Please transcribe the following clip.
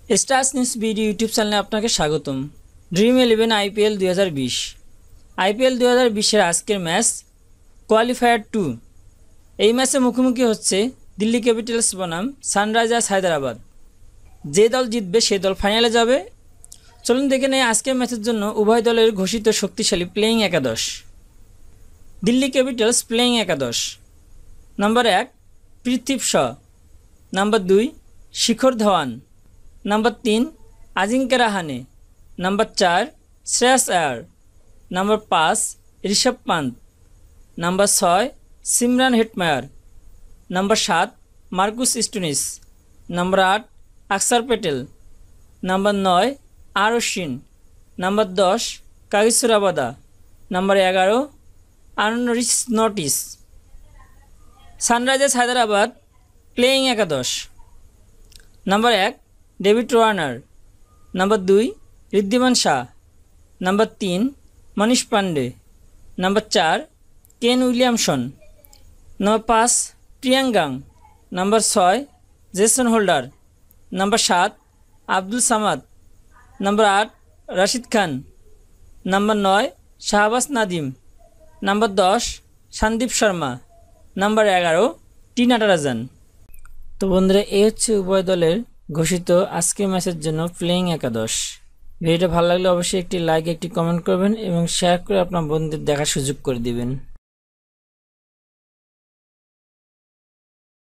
Stars news video YouTube চ্যানেলে আপনাকে স্বাগতম। ড্রিম 11 আইপিএল 2020 আইপিএল 2020-এর আজকের ম্যাচ কোয়ালিফায়ার 2। এই ম্যাচে মুখোমুখি হচ্ছে দিল্লি ক্যাপিটালস বনাম সানরাইজার্স হায়দ্রাবাদ। যে দল জিতবে সে দল ফাইনালে যাবে। চলুন দেখে নেই আজকের ম্যাচের জন্য উভয় দলের ঘোষিত শক্তিশালী প্লেয়িং একাদশ। দিল্লি ক্যাপিটালস প্লেয়িং একাদশ: number 1 Prithvi Shaw, number 2 Shikhar Dhawan, number 3 Ajinkya Rahane, number 4 Shreyas Iyer, number 5 Rishabh Pant, number 6 Shimron Hetmyer, number 7 Marcus Stoinis, number 8 Axar Patel, number 9 R Ashwin, number 10 Kagiso Rabada, number 11 Anrich Nortje. Sunrisers Hyderabad playing একাদশ: number 1 David Warner, number 2 Wriddhiman Saha, number 3 Manish Pandey, number 4 কেন Williamson, number 5 প্রিয়াঙ্গাং, number 6 Jason Holder, number 7 Abdul Samad, number 8 Rashid Khan, number 9 Shahbaz Nadeem, number 10 Sandeep Sharma, number 11 T Natarajan. তো বন্ধুরা, এই হচ্ছে উভয় দলের ঘোষিত আজকের ম্যাচের জন্য প্লেয়িং একাদশ। ভিডিওটা ভালো লাগলে অবশ্যই একটি লাইক, একটি কমেন্ট করবেন এবং শেয়ার করে আপনার বন্ধুদের দেখার সুযোগ করে দিবেন।